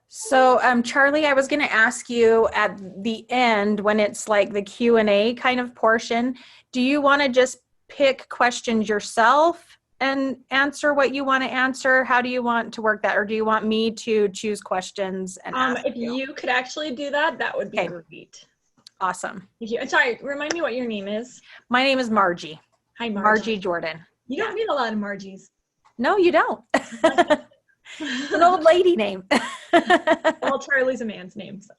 So, Charlie, I was going to ask you at the end when it's like the Q&A kind of portion, do you want to just pick questions yourself and answer what you want to answer? How do you want to work that? Or do you want me to choose questions and ask If you? you could actually do that, that would be Okay, great. awesome. Thank you. And sorry, remind me what your name is. My name is Margie. Hi, Margie Margie. Jordan. You Yeah. don't meet a lot of Margies. No, you don't. It's an old lady name. Well, Charlie's a man's name, so.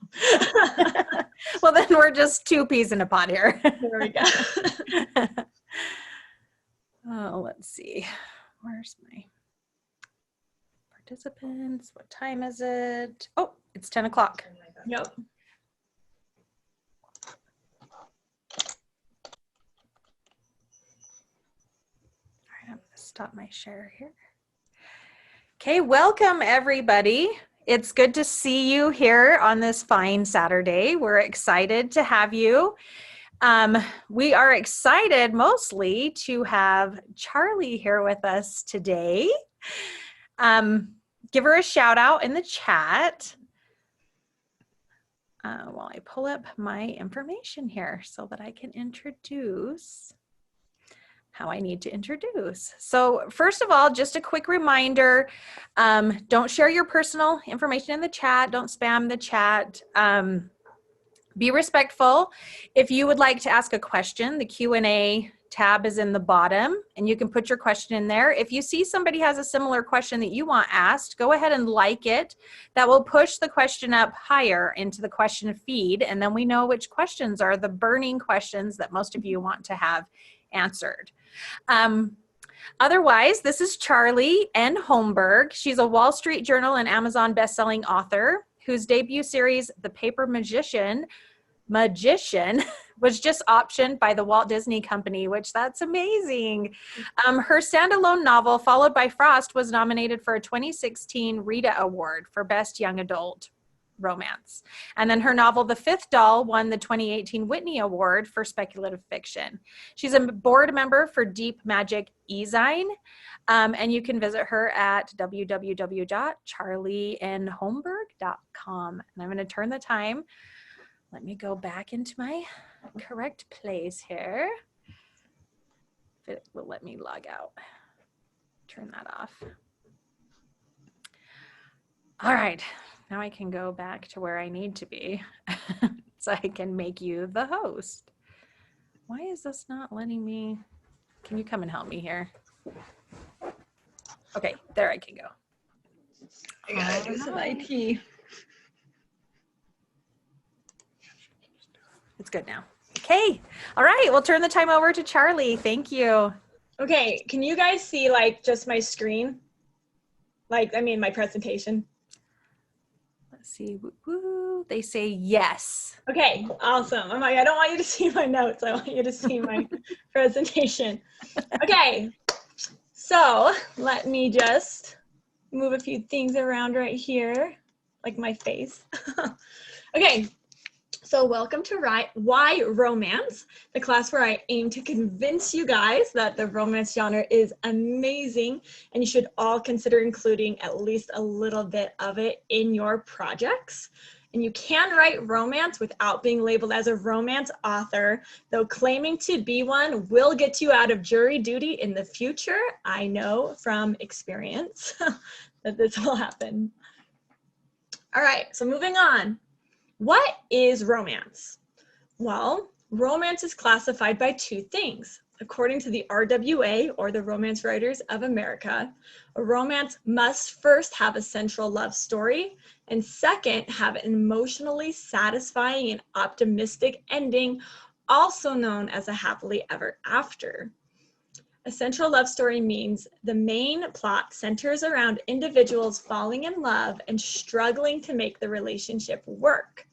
Well, then we're just two peas in a pot here. There we go. Oh, let's see. Where's my participants? What time is it? Oh, it's 10 o'clock. Yep. All right, I'm going to stop my share here. Okay, welcome everybody. It's good to see you here on this fine Saturday. We're excited to have you. We are excited mostly to have Charlie here with us today. Give her a shout out in the chat while I pull up my information here so that I can introduce how I need to introduce. So first of all, just a quick reminder, don't share your personal information in the chat. Don't spam the chat. Be respectful. If you would like to ask a question, the Q&A tab is in the bottom and you can put your question in there. If you see somebody has a similar question that you want asked, go ahead and like it. That will push the question up higher into the question feed, and then we know which questions are the burning questions that most of you want to have answered. Otherwise, this is Charlie N. Holmberg. She's a Wall Street Journal and Amazon bestselling author whose debut series, The Paper Magician, was just optioned by the Walt Disney Company, which that's amazing. Her standalone novel, Followed by Frost, was nominated for a 2016 Rita Award for Best Young Adult Romance. And then her novel, The Fifth Doll, won the 2018 Whitney Award for speculative fiction. She's a board member for Deep Magic eZine, and you can visit her at www.charlienholmberg.com. And I'm going to turn the time. Let me go back into my correct place here. If it will let me log out. Turn that off. All right. Now I can go back to where I need to be so I can make you the host. Why is this not letting me? Can you come and help me here? Okay, there I can go. I gotta do some IT. It's good now. Okay. All right. We'll turn the time over to Charlie. Thank you. Okay, can you guys see like just my screen? Like, I mean, my presentation. Let's see. Woo-woo. They say yes. Okay, awesome. I'm like, I don't want you to see my notes. I want you to see my presentation. Okay, so let me just move a few things around right here, like my face. Okay, so welcome to Why Romance, the class where I aim to convince you guys that the romance genre is amazing and you should all consider including at least a little bit of it in your projects. And you can write romance without being labeled as a romance author, though claiming to be one will get you out of jury duty in the future. I know from experience that this will happen. All right, so moving on. What is romance? Well, romance is classified by two things. According to the RWA, or the Romance Writers of America, a romance must first have a central love story, and second, have an emotionally satisfying and optimistic ending, also known as a happily ever after. A central love story means the main plot centers around individuals falling in love and struggling to make the relationship work.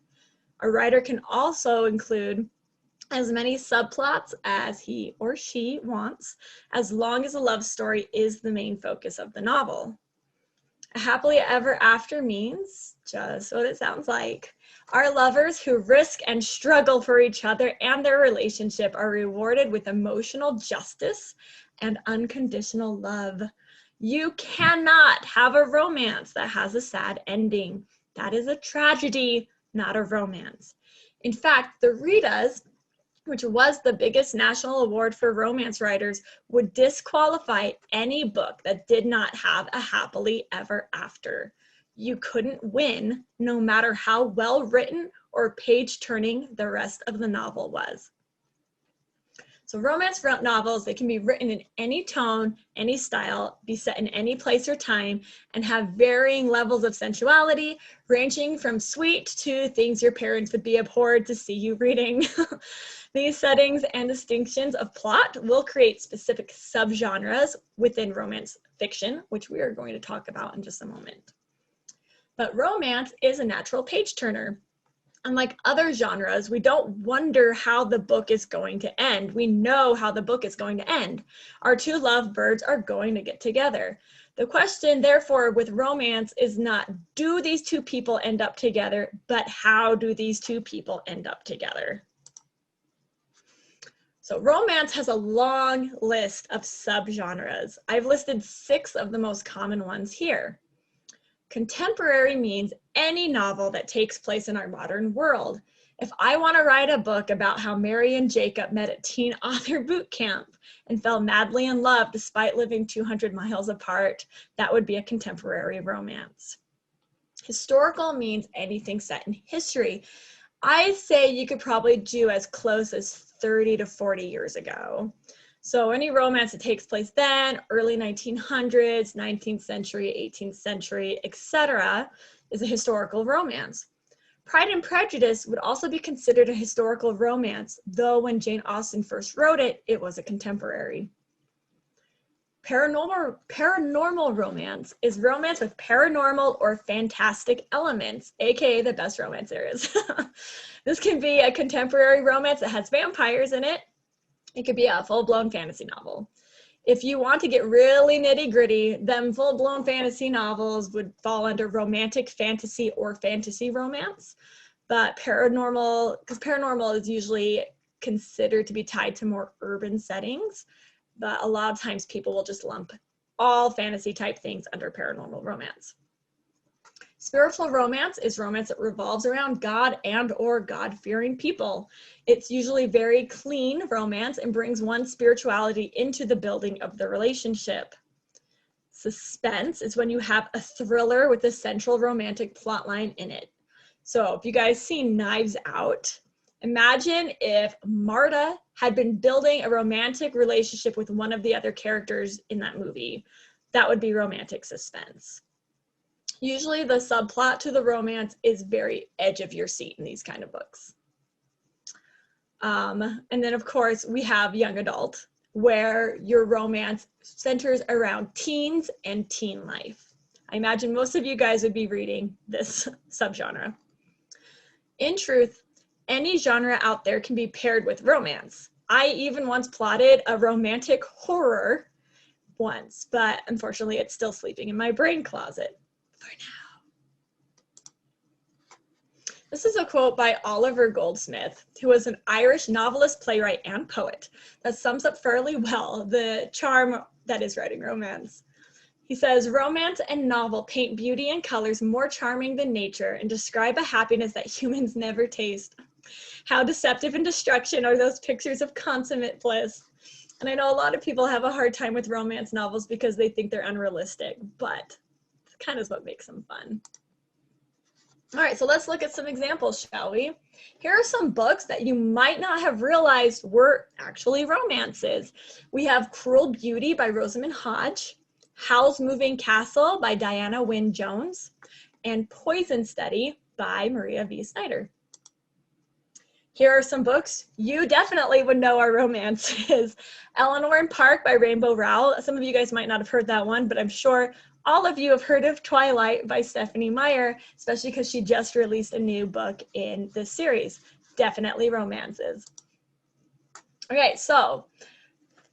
A writer can also include as many subplots as he or she wants, as long as the love story is the main focus of the novel. A happily ever after means just what it sounds like. Our lovers who risk and struggle for each other and their relationship are rewarded with emotional justice and unconditional love. You cannot have a romance that has a sad ending. That is a tragedy, not a romance. In fact, the Ritas, which was the biggest national award for romance writers, would disqualify any book that did not have a happily ever after. You couldn't win, no matter how well written or page turning the rest of the novel was. So romance novels, they can be written in any tone, any style, be set in any place or time, and have varying levels of sensuality, ranging from sweet to things your parents would be abhorred to see you reading. These settings and distinctions of plot will create specific subgenres within romance fiction, which we are going to talk about in just a moment. But romance is a natural page turner. Unlike other genres, we don't wonder how the book is going to end. We know how the book is going to end. Our two lovebirds are going to get together. The question, therefore, with romance is not, do these two people end up together, but how do these two people end up together? So romance has a long list of subgenres. I've listed 6 of the most common ones here. Contemporary means any novel that takes place in our modern world. If I want to write a book about how Mary and Jacob met at teen author boot camp and fell madly in love despite living 200 miles apart, that would be a contemporary romance. Historical means anything set in history. I say you could probably do as close as 30 to 40 years ago. So any romance that takes place then, early 1900s, 19th century, 18th century, etc., is a historical romance. Pride and Prejudice would also be considered a historical romance, though when Jane Austen first wrote it, it was a contemporary. Paranormal romance is romance with paranormal or fantastic elements, aka the best romance there is. This can be a contemporary romance that has vampires in it. It could be a full-blown fantasy novel. If you want to get really nitty-gritty, then full-blown fantasy novels would fall under romantic fantasy or fantasy romance. But paranormal, because paranormal is usually considered to be tied to more urban settings, but a lot of times people will just lump all fantasy type things under paranormal romance. Spiritual romance is romance that revolves around God and or God-fearing people. It's usually very clean romance and brings one's spirituality into the building of the relationship. Suspense is when you have a thriller with a central romantic plotline in it. So if you guys seen Knives Out, imagine if Marta had been building a romantic relationship with one of the other characters in that movie. That would be romantic suspense. Usually the subplot to the romance is very edge of your seat in these kind of books. And then of course we have young adult, where your romance centers around teens and teen life. I imagine most of you guys would be reading this subgenre. In truth, any genre out there can be paired with romance. I even once plotted a romantic horror once, but unfortunately it's still sleeping in my brain closet for now. This is a quote by Oliver Goldsmith, who was an Irish novelist, playwright, and poet that sums up fairly well the charm that is writing romance. He says, romance and novel paint beauty and colors more charming than nature and describe a happiness that humans never taste. How deceptive and destruction are those pictures of consummate bliss. And I know a lot of people have a hard time with romance novels because they think they're unrealistic, but it's kind of what makes them fun. All right, so let's look at some examples, shall we? Here are some books that you might not have realized were actually romances. We have Cruel Beauty by Rosamund Hodge, Howl's Moving Castle by Diana Wynne Jones, and Poison Study by Maria V. Snyder. Here are some books you definitely would know are romances. Eleanor and Park by Rainbow Rowell. Some of you guys might not have heard that one, but I'm sure all of you have heard of Twilight by Stephanie Meyer, especially because she just released a new book in this series. Definitely romances. Okay, so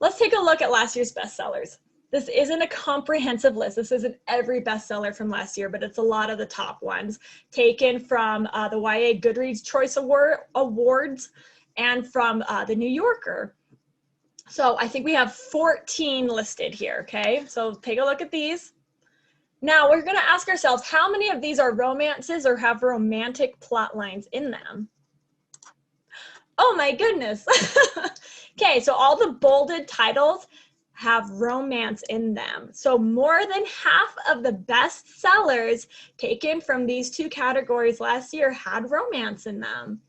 let's take a look at last year's bestsellers. This isn't a comprehensive list. This isn't every bestseller from last year, but it's a lot of the top ones taken from the YA Goodreads Choice Awards and from the New Yorker. So I think we have 14 listed here, okay? So take a look at these. Now we're going to ask ourselves, how many of these are romances or have romantic plot lines in them? Oh my goodness. Okay, so all the bolded titles have romance in them. So more than half of the best sellers taken from these two categories last year had romance in them.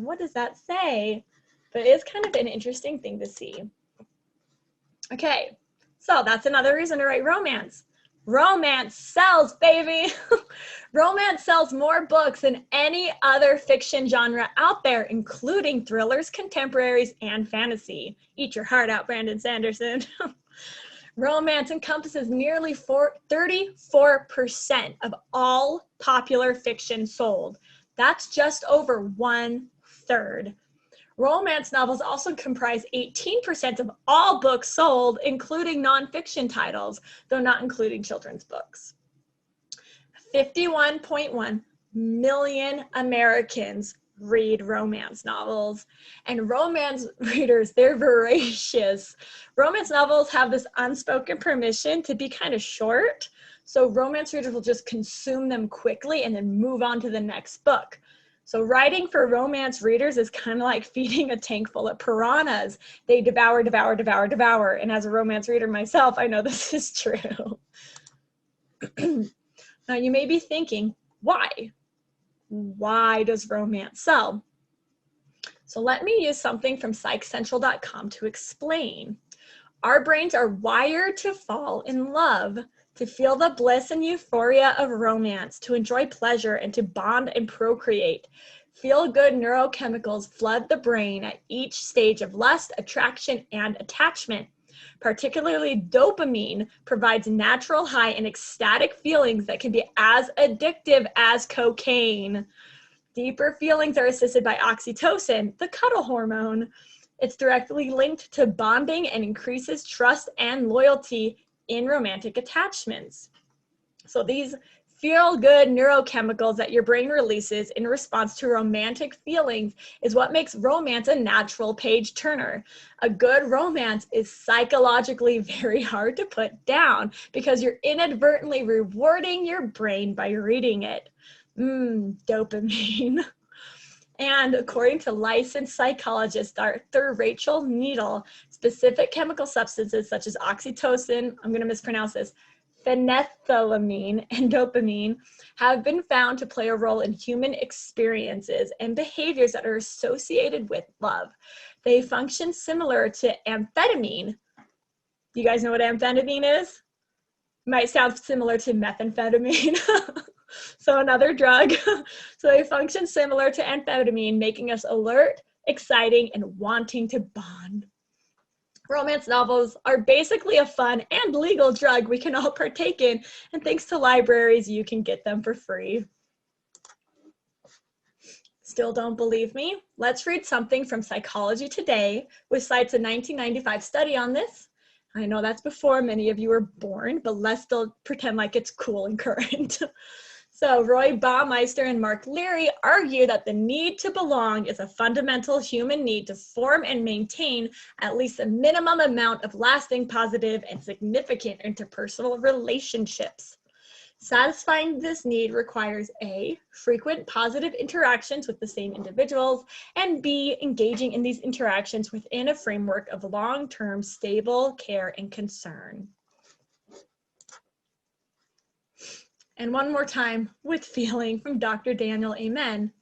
What does that say? But it is kind of an interesting thing to see. Okay, so that's another reason to write romance. Romance sells, baby. Romance sells more books than any other fiction genre out there, including thrillers, contemporaries, and fantasy. Eat your heart out, Brandon Sanderson. Romance encompasses nearly 34% of all popular fiction sold. That's just over 1/3. Romance novels also comprise 18% of all books sold, including nonfiction titles, though not including children's books. 51.1 million Americans read romance novels, and romance readers, they're voracious. Romance novels have this unspoken permission to be kind of short, so romance readers will just consume them quickly and then move on to the next book. So writing for romance readers is kind of like feeding a tank full of piranhas. They devour, devour, devour, devour. And as a romance reader myself, I know this is true. Now you may be thinking, why? Why does romance sell? So let me use something from psychcentral.com to explain. Our brains are wired to fall in love, to feel the bliss and euphoria of romance, to enjoy pleasure, and to bond and procreate. Feel-good neurochemicals flood the brain at each stage of lust, attraction, and attachment. Particularly dopamine provides natural high and ecstatic feelings that can be as addictive as cocaine. Deeper feelings are assisted by oxytocin, the cuddle hormone. It's directly linked to bonding and increases trust and loyalty in romantic attachments. So these feel-good neurochemicals that your brain releases in response to romantic feelings is what makes romance a natural page turner. A good romance is psychologically very hard to put down because you're inadvertently rewarding your brain by reading it. Dopamine. And according to licensed psychologist Dr. Rachel Needle, specific chemical substances such as oxytocin, I'm going to mispronounce this, phenethylamine, and dopamine have been found to play a role in human experiences and behaviors that are associated with love. They function similar to amphetamine. You guys know what amphetamine is? Might sound similar to methamphetamine. So another drug. So they function similar to amphetamine, making us alert, exciting, and wanting to bond. Romance novels are basically a fun and legal drug we can all partake in, and thanks to libraries, you can get them for free. Still don't believe me? Let's read something from Psychology Today, which cites a 1995 study on this. I know that's before many of you were born, but let's still pretend like it's cool and current. So Roy Baumeister and Mark Leary argue that the need to belong is a fundamental human need to form and maintain at least a minimum amount of lasting, positive, and significant interpersonal relationships. Satisfying this need requires A, frequent positive interactions with the same individuals, and B, engaging in these interactions within a framework of long-term stable care and concern. And one more time, with feeling, from Dr. Daniel Amen.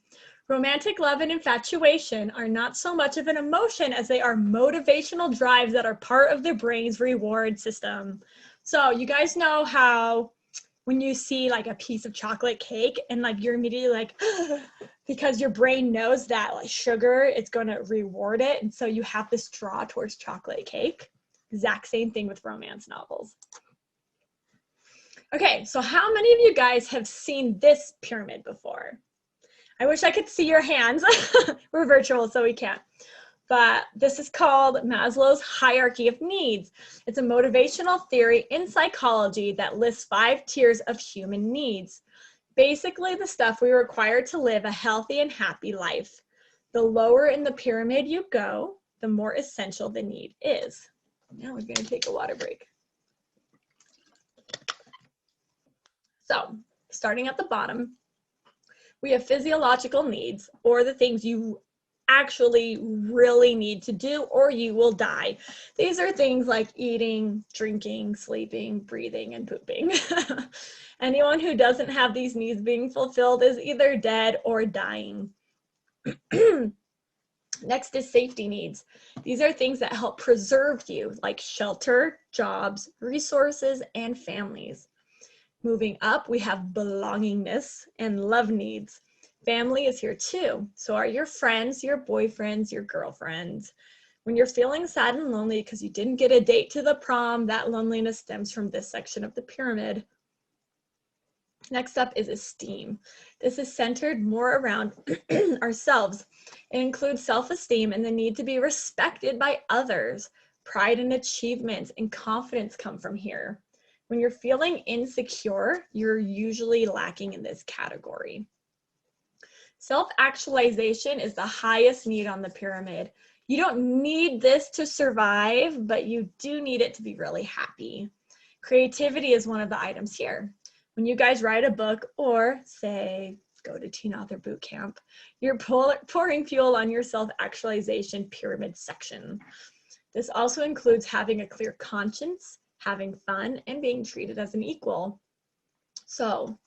Romantic love and infatuation are not so much of an emotion as they are motivational drives that are part of the brain's reward system. So you guys know how when you see like a piece of chocolate cake and like you're immediately like, because your brain knows that like sugar, it's going to reward it. And so you have this draw towards chocolate cake. Exact same thing with romance novels. Okay, so how many of you guys have seen this pyramid before? I wish I could see your hands. We're virtual, so we can't. But this is called Maslow's Hierarchy of Needs. It's a motivational theory in psychology that lists 5 tiers of human needs. Basically, the stuff we require to live a healthy and happy life. The lower in the pyramid you go, the more essential the need is. Now we're going to take a water break. So starting at the bottom, we have physiological needs, or the things you actually really need to do or you will die. These are things like eating, drinking, sleeping, breathing, and pooping. Anyone who doesn't have these needs being fulfilled is either dead or dying. Next is safety needs. These are things that help preserve you, like shelter, jobs, resources, and families. Moving up, we have belongingness and love needs. Family is here too. So are your friends, your boyfriends, your girlfriends. When you're feeling sad and lonely because you didn't get a date to the prom, that loneliness stems from this section of the pyramid. Next up is esteem. This is centered more around ourselves. It includes self-esteem and the need to be respected by others. Pride and achievements and confidence come from here. When you're feeling insecure, you're usually lacking in this category. Self-actualization is the highest need on the pyramid. You don't need this to survive, but you do need it to be really happy. Creativity is one of the items here. When you guys write a book or say, go to teen author boot camp, you're pouring fuel on your self-actualization pyramid section. This also includes having a clear conscience, having fun, and being treated as an equal. So,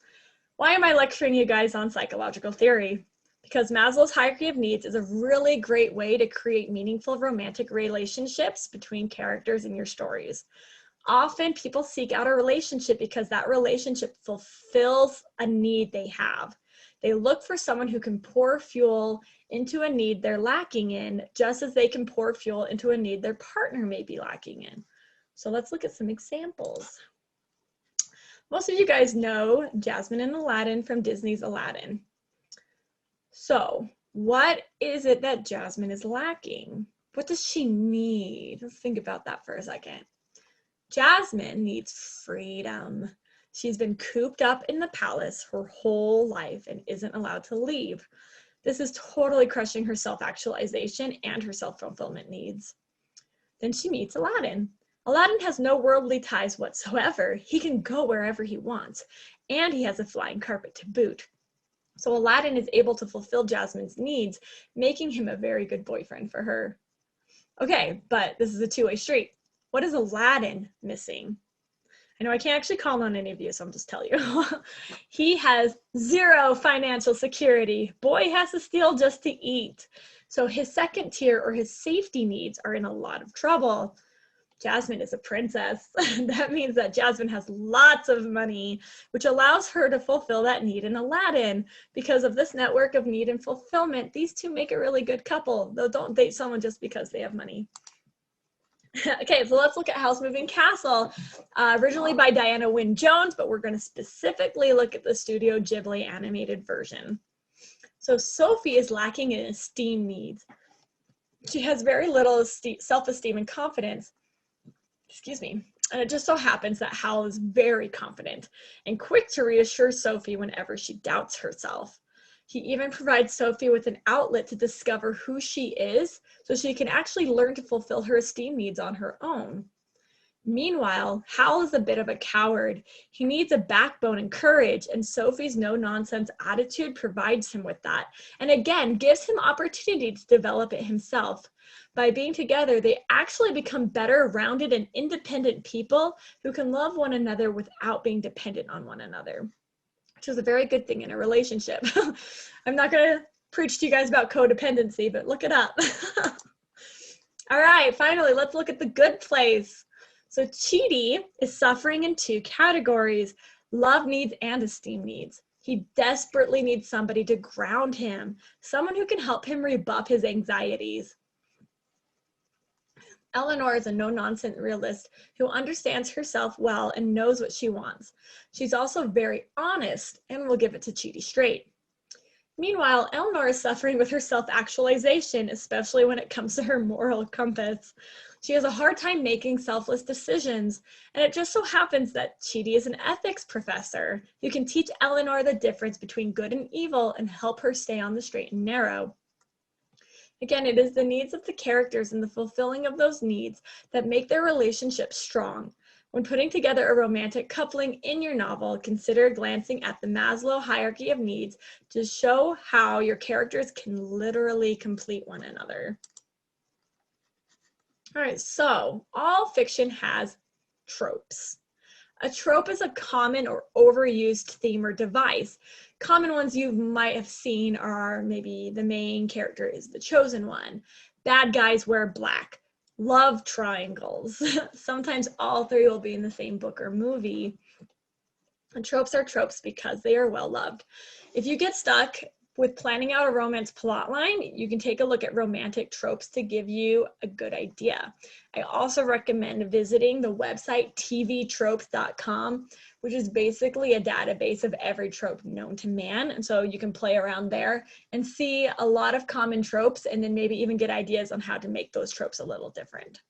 why am I lecturing you guys on psychological theory? Because Maslow's hierarchy of needs is a really great way to create meaningful romantic relationships between characters in your stories. Often people seek out a relationship because that relationship fulfills a need they have. They look for someone who can pour fuel into a need they're lacking in, just as they can pour fuel into a need their partner may be lacking in. So let's look at some examples. Most of you guys know Jasmine and Aladdin from Disney's Aladdin. So what is it that Jasmine is lacking? What does she need? Let's think about that for a second. Jasmine needs freedom. She's been cooped up in the palace her whole life and isn't allowed to leave. This is totally crushing her self-actualization and her self-fulfillment needs. Then she meets Aladdin. Aladdin has no worldly ties whatsoever. He can go wherever he wants, and he has a flying carpet to boot. So Aladdin is able to fulfill Jasmine's needs, making him a very good boyfriend for her. Okay, but this is a two-way street. What is Aladdin missing? I know I can't actually call on any of you, so I'm just telling you. He has zero financial security. Boy has to steal just to eat. So his second tier or his safety needs are in a lot of trouble. Jasmine is a princess. That means that Jasmine has lots of money, which allows her to fulfill that need in Aladdin. Because of this network of need and fulfillment, these two make a really good couple, though don't date someone just because they have money. Okay, so let's look at House Moving Castle, originally by Diana Wynne Jones, but we're going to specifically look at the Studio Ghibli animated version. So Sophie is lacking in esteem needs. She has very little self-esteem and confidence. Excuse me. And it just so happens that Hal is very confident and quick to reassure Sophie whenever she doubts herself. He even provides Sophie with an outlet to discover who she is so she can actually learn to fulfill her esteem needs on her own. Meanwhile, Hal is a bit of a coward. He needs a backbone and courage, and Sophie's no-nonsense attitude provides him with that, and again, gives him opportunity to develop it himself. By being together, they actually become better, rounded, and independent people who can love one another without being dependent on one another, which is a very good thing in a relationship. I'm not going to preach to you guys about codependency, but look it up. All right, finally, let's look at the good place. So Chidi is suffering in two categories, love needs and esteem needs. He desperately needs somebody to ground him, someone who can help him rebuff his anxieties. Eleanor is a no-nonsense realist who understands herself well and knows what she wants. She's also very honest and will give it to Chidi straight. Meanwhile, Eleanor is suffering with her self-actualization, especially when it comes to her moral compass. She has a hard time making selfless decisions, and it just so happens that Chidi is an ethics professor who can teach Eleanor the difference between good and evil and help her stay on the straight and narrow. Again, it is the needs of the characters and the fulfilling of those needs that make their relationship strong. When putting together a romantic coupling in your novel, consider glancing at the Maslows Hierarchy of Needs to show how your characters can literally complete one another. All right, so all fiction has tropes. A trope is a common or overused theme or device. Common ones you might have seen are maybe the main character is the chosen one, bad guys wear black, love triangles. Sometimes all three will be in the same book or movie. And tropes are tropes because they are well loved. If you get stuck with planning out a romance plotline, you can take a look at romantic tropes to give you a good idea. I also recommend visiting the website tvtropes.com, which is basically a database of every trope known to man. And so you can play around there and see a lot of common tropes and then maybe even get ideas on how to make those tropes a little different.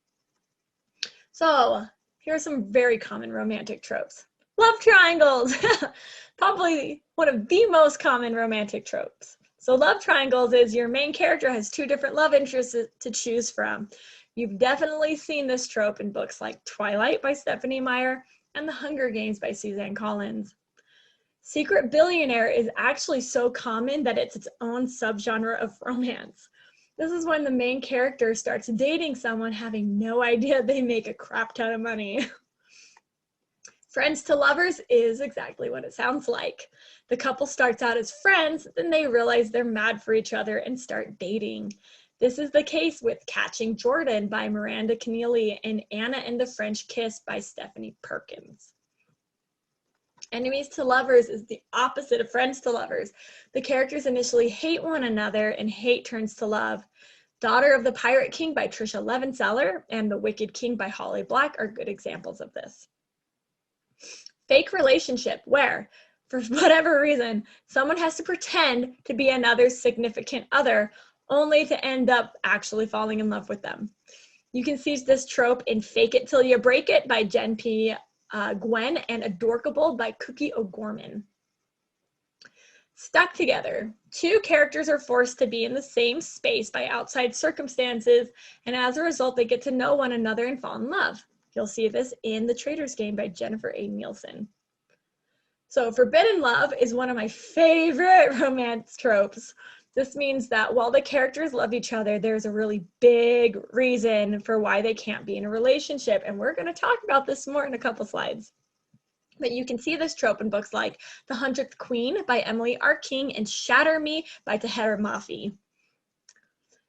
So here are some very common romantic tropes. Love triangles, probably one of the most common romantic tropes. So love triangles is your main character has two different love interests to choose from. You've definitely seen this trope in books like Twilight by Stephanie Meyer and The Hunger Games by Suzanne Collins. Secret billionaire is actually so common that it's its own subgenre of romance. This is when the main character starts dating someone having no idea they make a crap ton of money. Friends to lovers is exactly what it sounds like. The couple starts out as friends, then they realize they're mad for each other and start dating. This is the case with Catching Jordan by Miranda Keneally and Anna and the French Kiss by Stephanie Perkins. Enemies to lovers is the opposite of friends to lovers. The characters initially hate one another and hate turns to love. Daughter of the Pirate King by Trisha Levenseller and The Wicked King by Holly Black are good examples of this. Fake relationship, where, for whatever reason, someone has to pretend to be another's significant other, only to end up actually falling in love with them. You can see this trope in Fake It Till You Break It by Jen P. Gwen and Adorkable by Cookie O'Gorman. Stuck together. Two characters are forced to be in the same space by outside circumstances, and as a result, they get to know one another and fall in love. You'll see this in The Traitor's Game by Jennifer A. Nielsen. So forbidden love is one of my favorite romance tropes. This means that while the characters love each other, there's a really big reason for why they can't be in a relationship. And we're going to talk about this more in a couple slides. But you can see this trope in books like The 100th Queen by Emily R. King and Shatter Me by Tahira Mafi.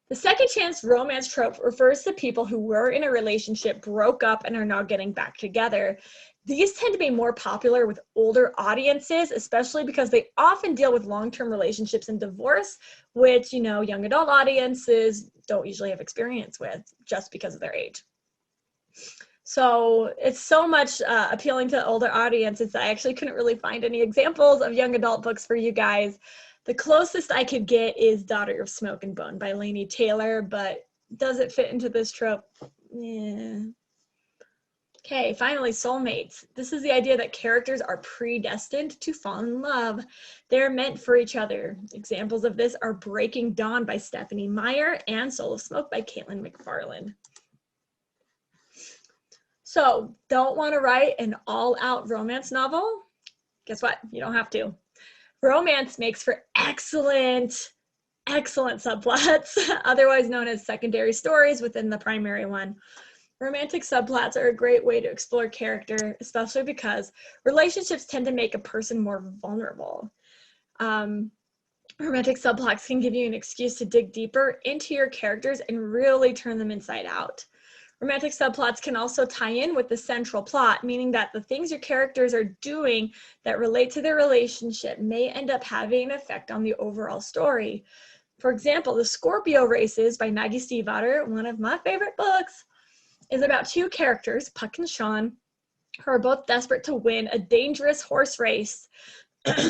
The second chance romance trope refers to people who were in a relationship, broke up, and are now getting back together. These tend to be more popular with older audiences, especially because they often deal with long-term relationships and divorce, which, young adult audiences don't usually have experience with just because of their age. So it's so much appealing to older audiences that I actually couldn't really find any examples of young adult books for you guys. The closest I could get is Daughter of Smoke and Bone by Laini Taylor, but does it fit into this trope? Yeah. Okay, finally, soulmates. This is the idea that characters are predestined to fall in love. They're meant for each other. Examples of this are Breaking Dawn by Stephanie Meyer and Soul of Smoke by Caitlin McFarland. So, don't want to write an all-out romance novel? Guess what? You don't have to. Romance makes for excellent subplots, otherwise known as secondary stories within the primary one. Romantic subplots are a great way to explore character, especially because relationships tend to make a person more vulnerable. Romantic subplots can give you an excuse to dig deeper into your characters and really turn them inside out. Romantic subplots can also tie in with the central plot, meaning that the things your characters are doing that relate to their relationship may end up having an effect on the overall story. For example, The Scorpio Races by Maggie Stiefvater, one of my favorite books, is about two characters, Puck and Sean, who are both desperate to win a dangerous horse race,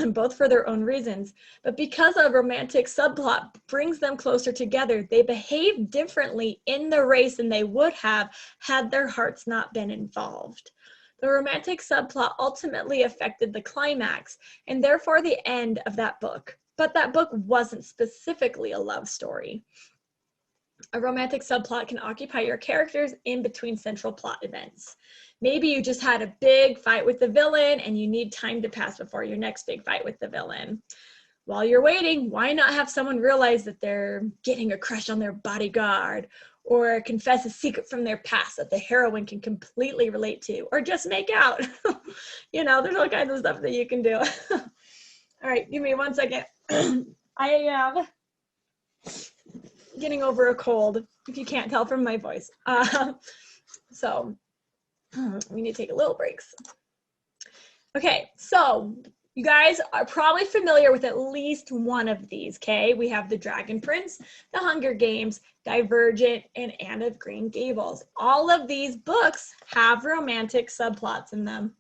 both for their own reasons. But because a romantic subplot brings them closer together, they behave differently in the race than they would have had their hearts not been involved. The romantic subplot ultimately affected the climax and therefore the end of that book. But that book wasn't specifically a love story. A romantic subplot can occupy your characters in between central plot events. Maybe you just had a big fight with the villain and you need time to pass before your next big fight with the villain. While you're waiting, why not have someone realize that they're getting a crush on their bodyguard, or confess a secret from their past that the heroine can completely relate to, or just make out? You know, there's all kinds of stuff that you can do. All right, give me 1 second. I am getting over a cold, if you can't tell from my voice. So we need to take a little breaks. Okay, so you guys are probably familiar with at least one of these, okay? We have The Dragon Prince, The Hunger Games, Divergent, and Anne of Green Gables. All of these books have romantic subplots in them.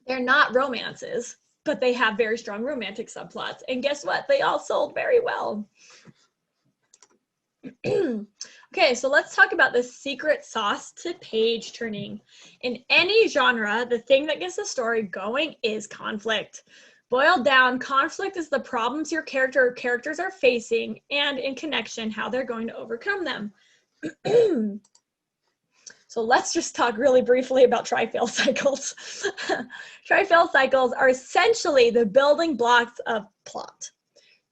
They're not romances, but they have very strong romantic subplots. And guess what? They all sold very well. Okay, so let's talk about the secret sauce to page turning. In any genre, the thing that gets the story going is conflict. Boiled down, conflict is the problems your character or characters are facing, and in connection, how they're going to overcome them. So let's just talk really briefly about Triphala Cycles. Triphala Cycles are essentially the building blocks of plot.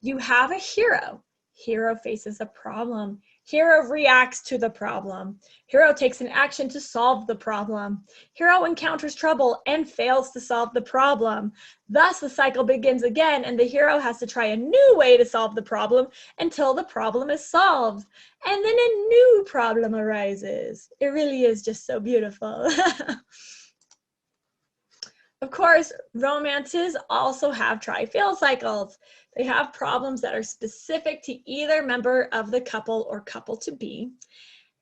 You have a hero. Hero faces a problem. Hero reacts to the problem. Hero takes an action to solve the problem. Hero encounters trouble and fails to solve the problem. Thus, the cycle begins again, and the hero has to try a new way to solve the problem until the problem is solved. And then a new problem arises. It really is just so beautiful. Of course, romances also have Triphala Cycles. They have problems that are specific to either member of the couple or couple-to-be,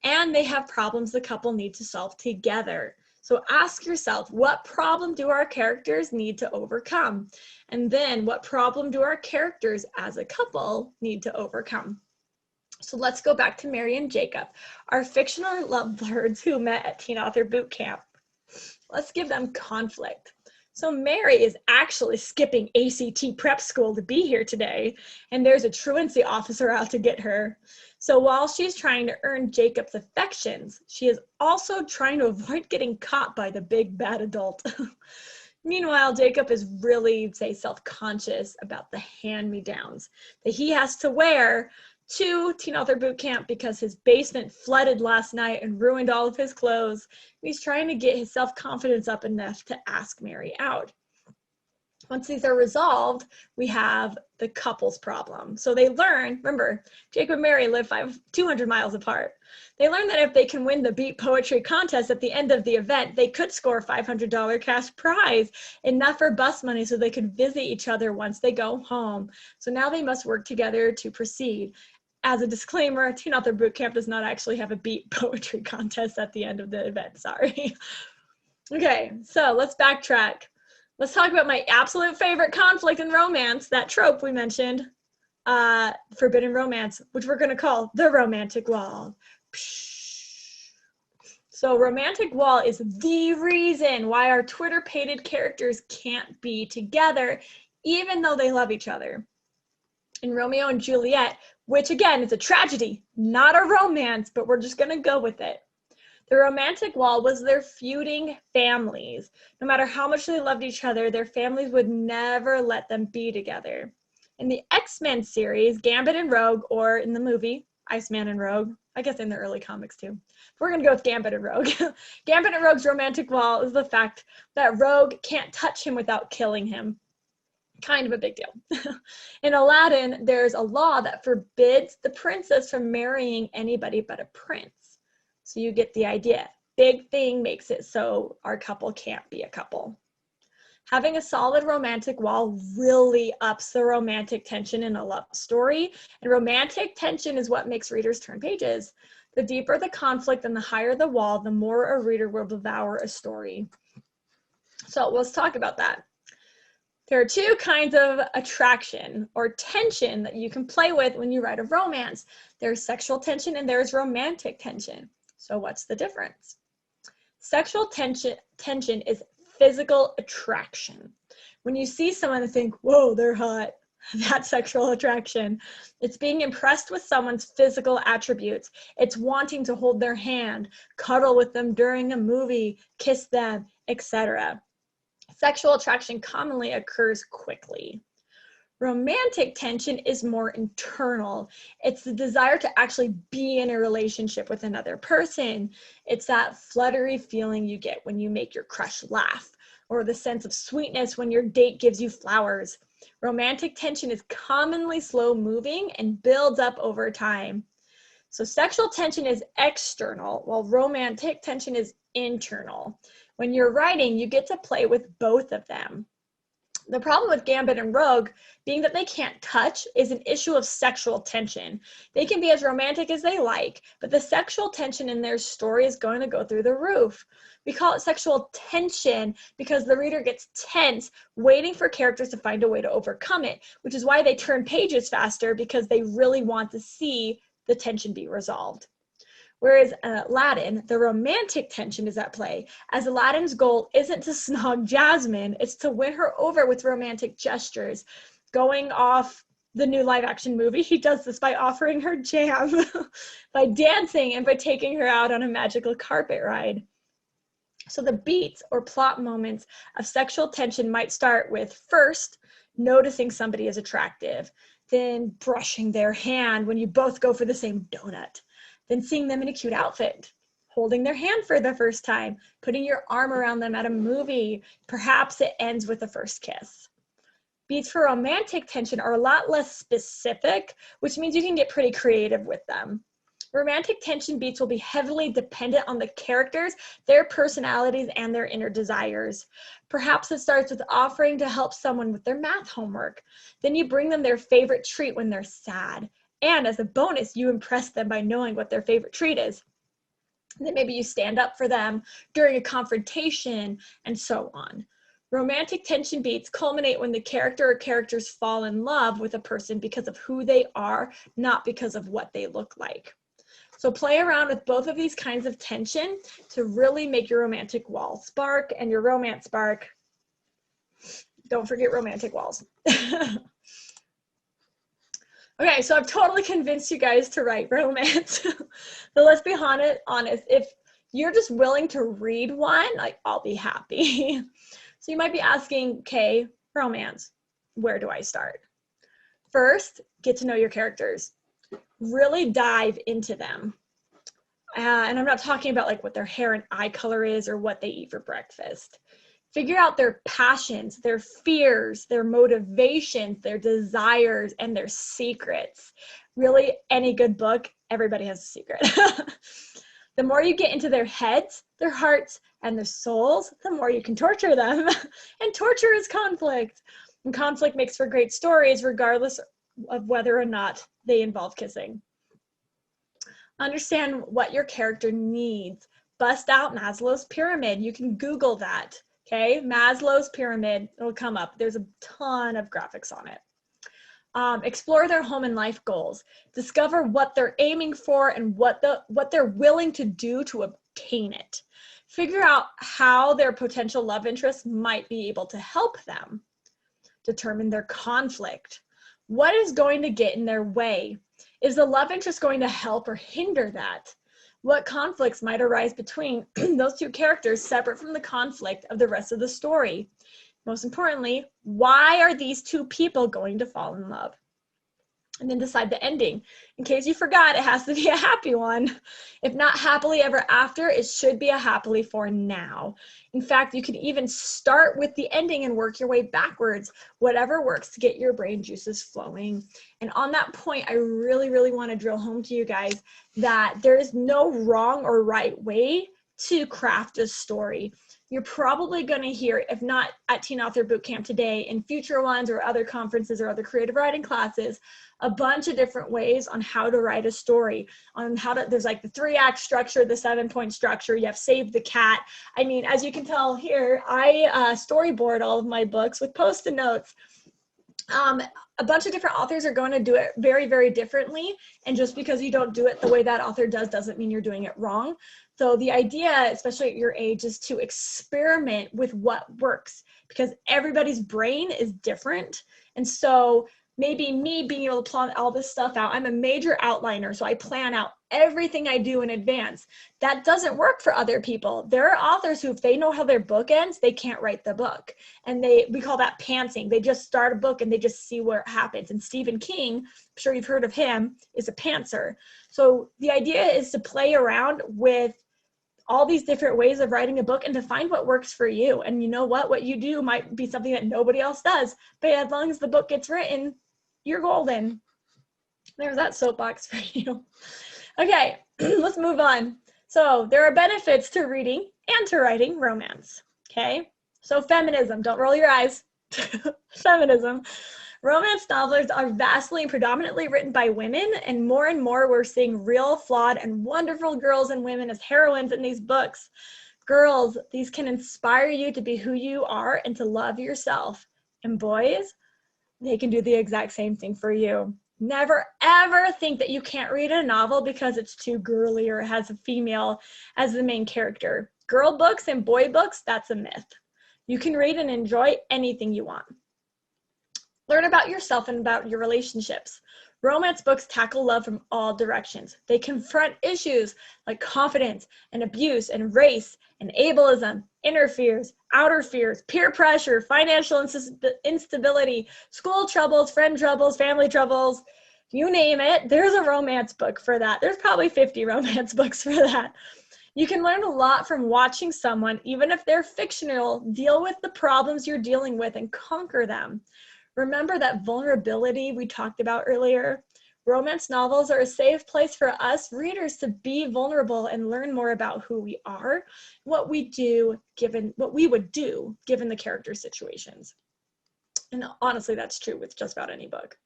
and they have problems the couple need to solve together. So ask yourself, what problem do our characters need to overcome? And then what problem do our characters as a couple need to overcome? So let's go back to Mary and Jacob, our fictional lovebirds who met at Teen Author Boot Camp. Let's give them conflict. So Mary is actually skipping ACT prep school to be here today, and there's a truancy officer out to get her. So while she's trying to earn Jacob's affections, she is also trying to avoid getting caught by the big bad adult. Meanwhile, Jacob is really, say, self-conscious about the hand-me-downs that he has to wear to Teen Author Boot Camp because his basement flooded last night and ruined all of his clothes. He's trying to get his self-confidence up enough to ask Mary out. Once these are resolved, we have the couples problem. So they learn, remember, Jacob and Mary live 200 miles apart. They learn that if they can win the Beat Poetry contest at the end of the event, they could score a $500 cash prize, enough for bus money so they could visit each other once they go home. So now they must work together to proceed. As a disclaimer, Teen Author Boot Camp does not actually have a Beat Poetry contest at the end of the event, sorry. Okay, so let's backtrack. Let's talk about my absolute favorite conflict in romance, that trope we mentioned, forbidden romance, which we're gonna call the romantic wall. So romantic wall is the reason why our Twitter-pated characters can't be together, even though they love each other. In Romeo and Juliet, which again is a tragedy, not a romance, but we're just gonna go with it. The romantic wall was their feuding families. No matter how much they loved each other, their families would never let them be together. In the X-Men series, Gambit and Rogue, or in the movie, Iceman and Rogue, I guess in the early comics too. We're gonna go with Gambit and Rogue. Gambit and Rogue's romantic wall is the fact that Rogue can't touch him without killing him. Kind of a big deal. In Aladdin, there's a law that forbids the princess from marrying anybody but a prince. So you get the idea. Big thing makes it so our couple can't be a couple. Having a solid romantic wall really ups the romantic tension in a love story, and romantic tension is what makes readers turn pages. The deeper the conflict and the higher the wall, the more a reader will devour a story. So let's talk about that. There are two kinds of attraction or tension that you can play with when you write a romance. There's sexual tension and there's romantic tension. So what's the difference? Sexual tension is physical attraction. When you see someone and think, whoa, they're hot. That's sexual attraction. It's being impressed with someone's physical attributes. It's wanting to hold their hand, cuddle with them during a movie, kiss them, etc. Sexual attraction commonly occurs quickly. Romantic tension is more internal. It's the desire to actually be in a relationship with another person. It's that fluttery feeling you get when you make your crush laugh, or the sense of sweetness when your date gives you flowers. Romantic tension is commonly slow moving and builds up over time. So sexual tension is external, while romantic tension is internal. When you're writing, you get to play with both of them. The problem with Gambit and Rogue being that they can't touch is an issue of sexual tension. They can be as romantic as they like, but the sexual tension in their story is going to go through the roof. We call it sexual tension because the reader gets tense, waiting for characters to find a way to overcome it, which is why they turn pages faster, because they really want to see the tension be resolved. Whereas Aladdin, the romantic tension is at play, as Aladdin's goal isn't to snog Jasmine, it's to win her over with romantic gestures. Going off the new live action movie, he does this by offering her jam, by dancing, and by taking her out on a magical carpet ride. So the beats or plot moments of sexual tension might start with, first, noticing somebody is attractive, then brushing their hand when you both go for the same donut, then seeing them in a cute outfit, holding their hand for the first time, putting your arm around them at a movie. Perhaps it ends with a first kiss. Beats for romantic tension are a lot less specific, which means you can get pretty creative with them. Romantic tension beats will be heavily dependent on the characters, their personalities, and their inner desires. Perhaps it starts with offering to help someone with their math homework. Then you bring them their favorite treat when they're sad. And as a bonus, you impress them by knowing what their favorite treat is. Then maybe you stand up for them during a confrontation, and so on. Romantic tension beats culminate when the character or characters fall in love with a person because of who they are, not because of what they look like. So play around with both of these kinds of tension to really make your romantic wall spark and your romance spark. Don't forget romantic walls. Okay, so I've totally convinced you guys to write romance. But let's be honest, if you're just willing to read one, like, I'll be happy. So you might be asking, okay, romance, where do I start? First, get to know your characters. Really dive into them. And I'm not talking about like what their hair and eye color is or what they eat for breakfast. Figure out their passions, their fears, their motivations, their desires, and their secrets. Really, any good book, everybody has a secret. The more you get into their heads, their hearts, and their souls, the more you can torture them. And torture is conflict. And conflict makes for great stories, regardless of whether or not they involve kissing. Understand what your character needs. Bust out Maslow's pyramid. You can Google that. Okay, Maslow's pyramid, it'll come up. There's a ton of graphics on it. Explore their home and life goals. Discover what they're aiming for and what they're willing to do to obtain it. Figure out how their potential love interest might be able to help them. Determine their conflict. What is going to get in their way? Is the love interest going to help or hinder that? What conflicts might arise between those two characters separate from the conflict of the rest of the story? Most importantly, why are these two people going to fall in love? And then decide the ending. In case you forgot, it has to be a happy one. If not happily ever after, it should be a happily for now. In fact, you can even start with the ending and work your way backwards, whatever works to get your brain juices flowing. And on that point, I really, really want to drill home to you guys that there is no wrong or right way to craft a story. You're probably going to hear, if not at Teen Author Bootcamp today, in future ones or other conferences or other creative writing classes, a bunch of different ways on how to write a story, on how to, there's like the 3-act structure, the 7-point structure, you have Save the Cat. I mean, as you can tell here, I storyboard all of my books with Post-it notes. A bunch of different authors are going to do it very, very differently. And just because you don't do it the way that author does doesn't mean you're doing it wrong. So the idea, especially at your age, is to experiment with what works because everybody's brain is different. And so maybe me being able to plan all this stuff out. I'm a major outliner, so I plan out everything I do in advance. That doesn't work for other people. There are authors who, if they know how their book ends, they can't write the book. And we call that pantsing. They just start a book and they just see where it happens. And Stephen King, I'm sure you've heard of him, is a pantser. So the idea is to play around with all these different ways of writing a book and to find what works for you. And you know what you do might be something that nobody else does, but as long as the book gets written, you're golden. There's that soapbox for you. Okay, let's move on. So there are benefits to reading and to writing romance. Okay, so feminism, don't roll your eyes. Feminism. Romance novels are vastly and predominantly written by women, and more we're seeing real, flawed, and wonderful girls and women as heroines in these books. Girls, these can inspire you to be who you are and to love yourself. And boys, they can do the exact same thing for you. Never, ever think that you can't read a novel because it's too girly or has a female as the main character. Girl books and boy books, that's a myth. You can read and enjoy anything you want. Learn about yourself and about your relationships. Romance books tackle love from all directions. They confront issues like confidence and abuse and race and ableism, inner fears, outer fears, peer pressure, financial instability, school troubles, friend troubles, family troubles, you name it. There's a romance book for that. There's probably 50 romance books for that. You can learn a lot from watching someone, even if they're fictional, deal with the problems you're dealing with and conquer them. Remember that vulnerability we talked about earlier? Romance novels are a safe place for us readers to be vulnerable and learn more about who we are, what we would do given the character situations. And honestly, that's true with just about any book.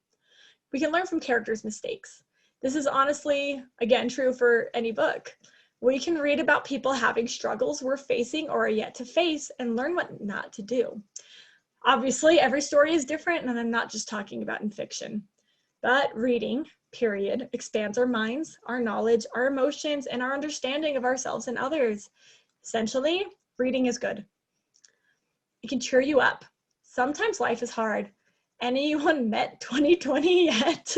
We can learn from characters' mistakes. This is honestly, again, true for any book. We can read about people having struggles we're facing or are yet to face and learn what not to do. Obviously, every story is different, and I'm not just talking about in fiction. But reading, period, expands our minds, our knowledge, our emotions, and our understanding of ourselves and others. Essentially, reading is good. It can cheer you up. Sometimes life is hard. Anyone met 2020 yet?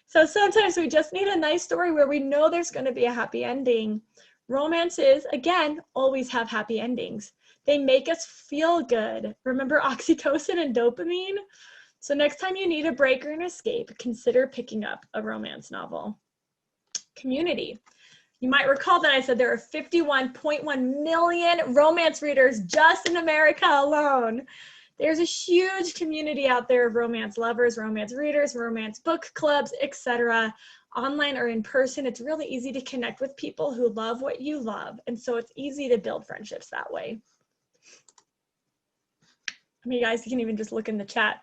So sometimes we just need a nice story where we know there's going to be a happy ending. Romances, again, always have happy endings. They make us feel good. Remember oxytocin and dopamine? So next time you need a break or an escape, consider picking up a romance novel. Community. You might recall that I said there are 51.1 million romance readers just in America alone. There's a huge community out there of romance lovers, romance readers, romance book clubs, etc. Online or in person, it's really easy to connect with people who love what you love. And so it's easy to build friendships that way. I mean, you guys can even just look in the chat.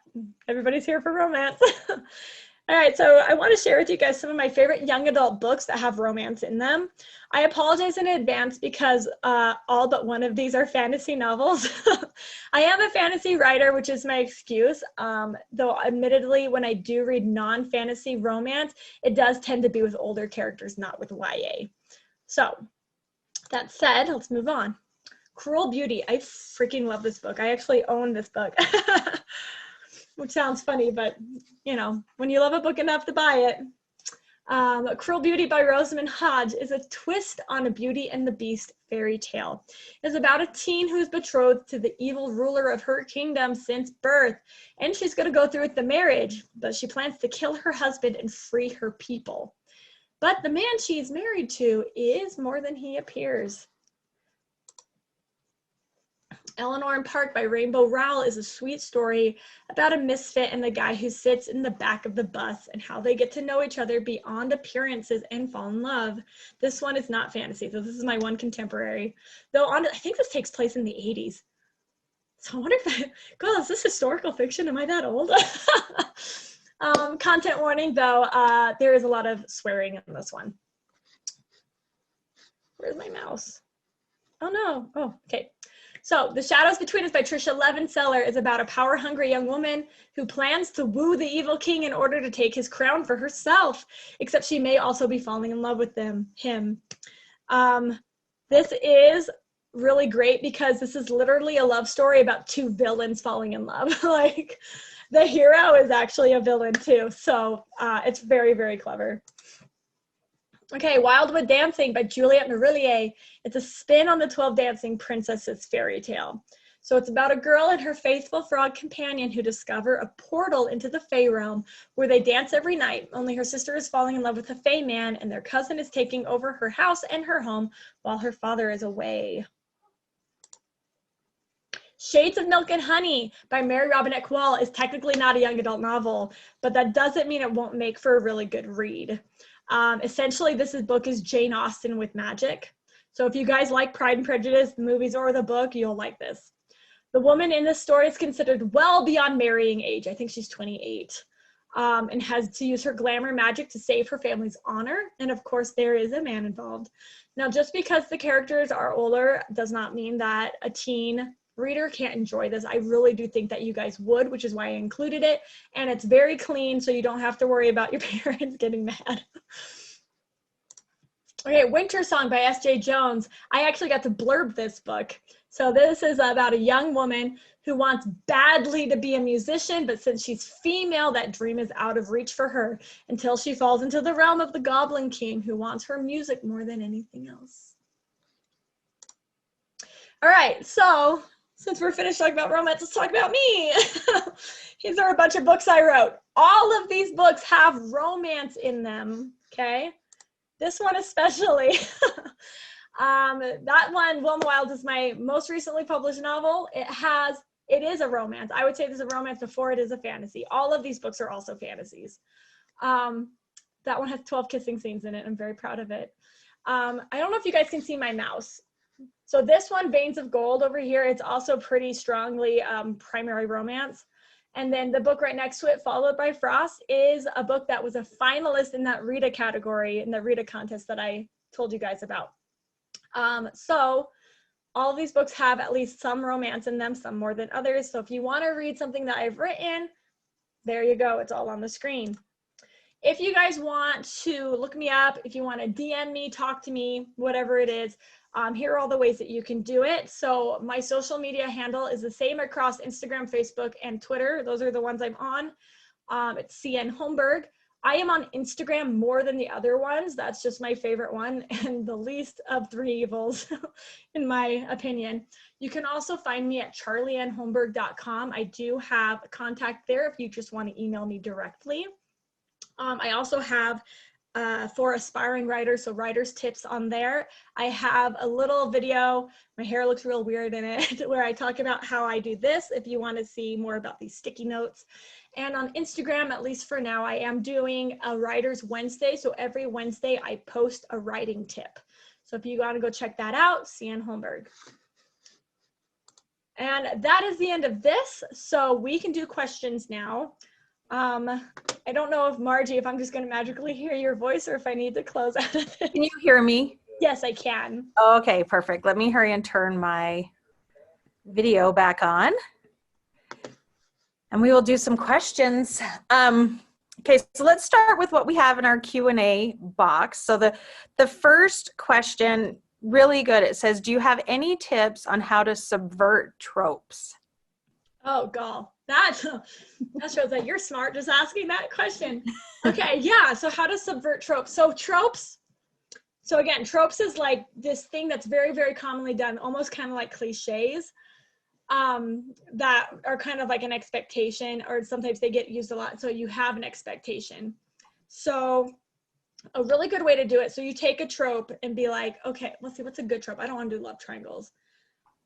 Everybody's here for romance. All right, so I want to share with you guys some of my favorite young adult books that have romance in them. I apologize in advance because all but one of these are fantasy novels. I am a fantasy writer, which is my excuse, though admittedly, when I do read non-fantasy romance, it does tend to be with older characters, not with YA. So that said, let's move on. Cruel Beauty. I freaking love this book. I actually own this book. Which sounds funny, but you know, when you love a book enough to buy it. Cruel Beauty by Rosamund Hodge is a twist on a Beauty and the Beast fairy tale. It's about a teen who's betrothed to the evil ruler of her kingdom since birth, and she's going to go through with the marriage, but she plans to kill her husband and free her people. But the man she's married to is more than he appears. Eleanor and Park by Rainbow Rowell is a sweet story about a misfit and the guy who sits in the back of the bus and how they get to know each other beyond appearances and fall in love. This one is not fantasy, so this is my one contemporary. Though I think this takes place in the 80s. So I wonder if God, is this historical fiction? Am I that old? Content warning though, there is a lot of swearing in this one. Where's my mouse? Oh no, oh, okay. So The Shadows Between Us by Tricia Levenseller is about a power-hungry young woman who plans to woo the evil king in order to take his crown for herself, except she may also be falling in love with him. This is really great because this is literally a love story about two villains falling in love. Like, the hero is actually a villain too. So it's very, very clever. Okay, Wildwood Dancing by Juliette Marillier. It's a spin on the 12 Dancing Princesses fairy tale. So it's about a girl and her faithful frog companion who discover a portal into the Fae realm where they dance every night, only her sister is falling in love with a Fae man and their cousin is taking over her house and her home while her father is away. Shades of Milk and Honey by Mary Robinette Kowal is technically not a young adult novel, but that doesn't mean it won't make for a really good read. Essentially, this book is Jane Austen with magic. So if you guys like Pride and Prejudice, the movies or the book, you'll like this. The woman in this story is considered well beyond marrying age. I think she's 28. And has to use her glamour magic to save her family's honor. And of course, there is a man involved. Now, just because the characters are older does not mean that a teen reader can't enjoy this. I really do think that you guys would, which is why I included it. And it's very clean, so you don't have to worry about your parents getting mad. Okay, Winter Song by S.J. Jones. I actually got to blurb this book. So this is about a young woman who wants badly to be a musician, but since she's female, that dream is out of reach for her until she falls into the realm of the Goblin King, who wants her music more than anything else. All right, so since we're finished talking about romance, let's talk about me. These are a bunch of books I wrote. All of these books have romance in them, okay? This one especially. That one, Wilma Wild, is my most recently published novel. It is a romance. I would say there's a romance before it is a fantasy. All of these books are also fantasies. That one has 12 kissing scenes in it. I'm very proud of it. I don't know if you guys can see my mouse. So this one, Veins of Gold over here, it's also pretty strongly primary romance. And then the book right next to it, Followed by Frost, is a book that was a finalist in that Rita category, in the Rita contest that I told you guys about. So all of these books have at least some romance in them, some more than others. So if you want to read something that I've written, there you go. It's all on the screen. If you guys want to look me up, if you want to DM me, talk to me, whatever it is, here are all the ways that you can do it. So my social media handle is the same across Instagram, Facebook, and Twitter. Those are the ones I'm on. It's CN Holmberg. I am on Instagram more than the other ones. That's just my favorite one and the least of three evils, in my opinion. You can also find me at charlieannholmberg.com. I do have a contact there if you just want to email me directly. I also have for aspiring writers, so writer's tips on there. I have a little video, my hair looks real weird in it, where I talk about how I do this if you want to see more about these sticky notes. And on Instagram, at least for now, I am doing a Writer's Wednesday. So every Wednesday I post a writing tip. So if you want to go check that out, CN Holmberg. And that is the end of this. So we can do questions now. I don't know if Margie, if I'm just going to magically hear your voice or if I need to close out of it. Can you hear me? Yes, I can. Okay, perfect. Let me hurry and turn my video back on. And we will do some questions. Okay, so let's start with what we have in our Q&A box. So the first question, really good. It says, do you have any tips on how to subvert tropes? Oh, God. That shows that you're smart just asking that question. Okay, yeah, so how to subvert tropes. So tropes, so again, tropes is like this thing that's very, very commonly done, almost kind of like cliches. That are kind of like an expectation, or sometimes they get used a lot. So you have an expectation. So a really good way to do it. So you take a trope and be like, okay, let's see, what's a good trope? I don't want to do love triangles.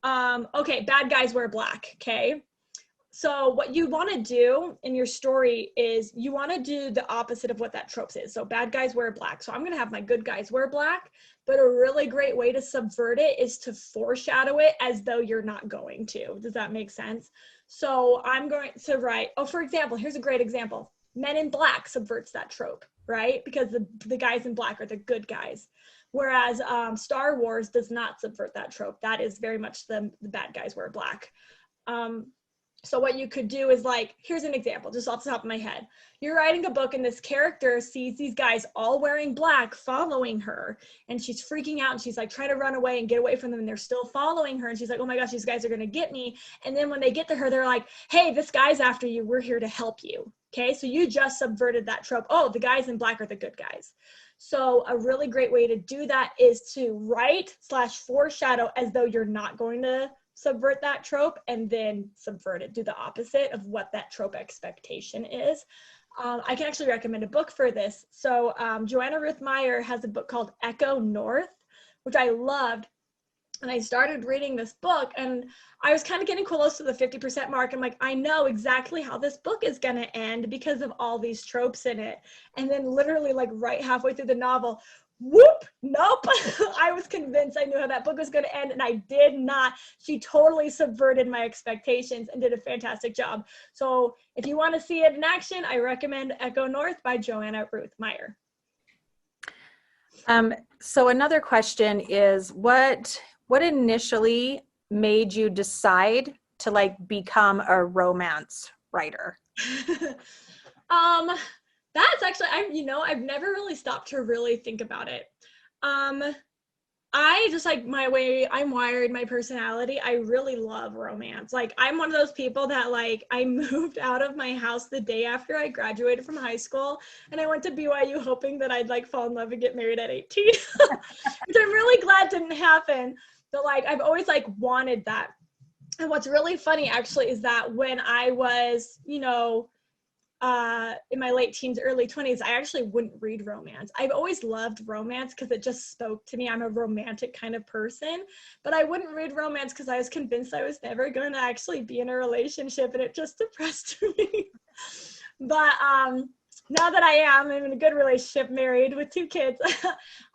Okay, bad guys wear black. Okay. So what you want to do in your story is you want to do the opposite of what that trope is. So bad guys wear black. So I'm going to have my good guys wear black, but a really great way to subvert it is to foreshadow it as though you're not going to. Does that make sense? So I'm going to write, oh, for example, here's a great example. Men in Black subverts that trope, right? Because the guys in black are the good guys. Whereas Star Wars does not subvert that trope. That is very much the bad guys wear black. So what you could do is like, here's an example, just off the top of my head. You're writing a book and this character sees these guys all wearing black following her, and she's freaking out and she's like trying to run away and get away from them, and they're still following her, and she's like, oh my gosh, these guys are gonna get me. And then when they get to her, they're like, hey, this guy's after you, we're here to help you. Okay, so you just subverted that trope. Oh, the guys in black are the good guys. So a really great way to do that is to write / foreshadow as though you're not going to subvert that trope, and then subvert it, do the opposite of what that trope expectation is. I can actually recommend a book for this. So Joanna Ruth Meyer has a book called Echo North, which I loved. And I started reading this book, and I was kind of getting close to the 50% mark. I'm like, I know exactly how this book is going to end because of all these tropes in it. And then literally like right halfway through the novel, whoop, nope. I was convinced I knew how that book was going to end, and I did not. She totally subverted my expectations and did a fantastic job. So if you want to see it in action, I recommend Echo North by Joanna Ruth Meyer. So another question is, what initially made you decide to like become a romance writer? That's actually, I've never really stopped to really think about it. I just like my way I'm wired, my personality, I really love romance. Like I'm one of those people that like, I moved out of my house the day after I graduated from high school, and I went to BYU hoping that I'd like fall in love and get married at 18, which I'm really glad didn't happen. But like, I've always like wanted that. And what's really funny actually is that when I was, in my late teens, early 20s, I actually wouldn't read romance. I've always loved romance because it just spoke to me. I'm a romantic kind of person, but I wouldn't read romance because I was convinced I was never going to actually be in a relationship, and it just depressed me. But now that I'm in a good relationship, married with 2 kids,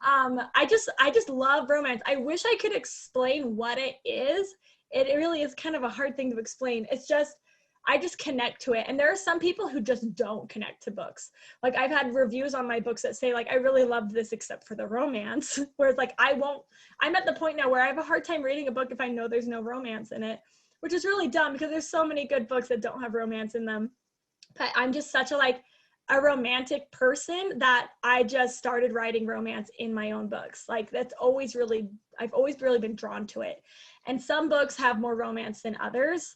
I just love romance. I wish I could explain what it is. It really is kind of a hard thing to explain. It's just, I just connect to it. And there are some people who just don't connect to books. Like I've had reviews on my books that say like, I really loved this except for the romance. Whereas like, I'm at the point now where I have a hard time reading a book if I know there's no romance in it, which is really dumb because there's so many good books that don't have romance in them. But I'm just such a romantic person that I just started writing romance in my own books. Like I've always really been drawn to it. And some books have more romance than others.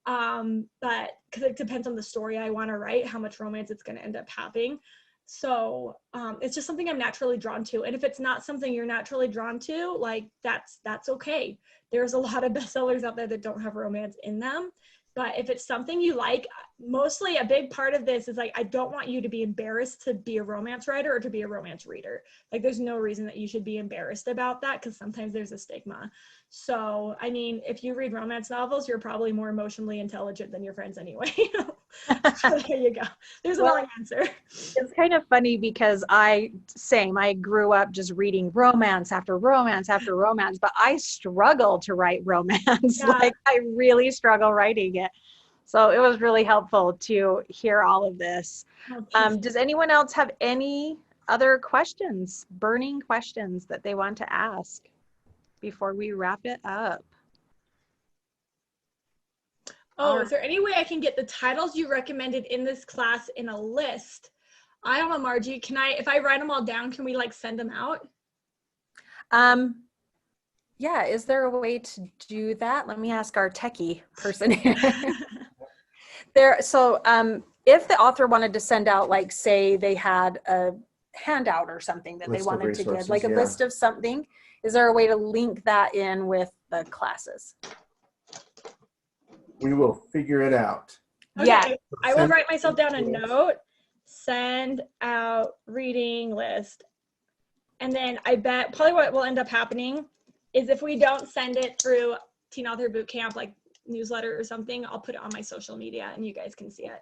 But because it depends on the story I want to write, how much romance it's going to end up having. So it's just something I'm naturally drawn to. And if it's not something you're naturally drawn to, like that's okay. There's a lot of bestsellers out there that don't have romance in them. But if it's something you like, mostly a big part of this is like, I don't want you to be embarrassed to be a romance writer or to be a romance reader. Like there's no reason that you should be embarrassed about that because sometimes there's a stigma. So, I mean, if you read romance novels, you're probably more emotionally intelligent than your friends anyway. So there you go. There's a long answer. It's kind of funny because I grew up just reading romance after romance after romance, but I struggle to write romance. Yeah. Like I really struggle writing it. So it was really helpful to hear all of this. Does anyone else have any other questions, burning questions that they want to ask before we wrap it up? Oh, is there any way I can get the titles you recommended in this class in a list? I don't know, Margie, if I write them all down, can we like send them out? Yeah, is there a way to do that? Let me ask our techie person here. If the author wanted to send out, like say they had a handout or something that they wanted to give, like a list of something, is there a way to link that in with the classes? We will figure it out. Okay, yeah. I will write myself down a note, send out reading list. And then I bet probably what will end up happening is if we don't send it through Teen Author Bootcamp, like newsletter or something, I'll put it on my social media and you guys can see it.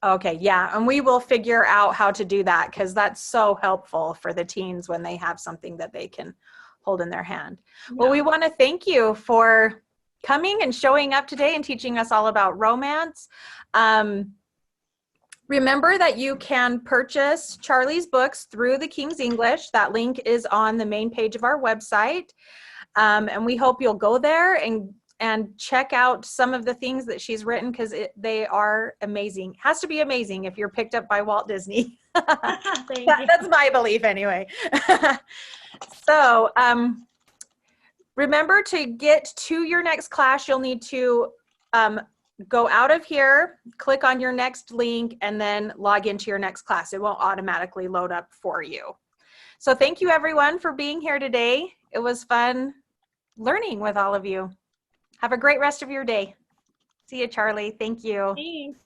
Okay, yeah, and we will figure out how to do that because that's so helpful for the teens when they have something that they can hold in their hand. Yeah. Well, we want to thank you for coming and showing up today and teaching us all about romance. Remember that you can purchase Charlie's books through the King's English. That link is on the main page of our website. And we hope you'll go there and and check out some of the things that she's written because they are amazing. Has to be amazing if you're picked up by Walt Disney. Thank you. That's my belief anyway. So remember, to get to your next class, you'll need to go out of here, click on your next link, and then log into your next class. It won't automatically load up for you. So thank you everyone for being here today. It was fun learning with all of you. Have a great rest of your day. See you, Charlie. Thank you. Thanks.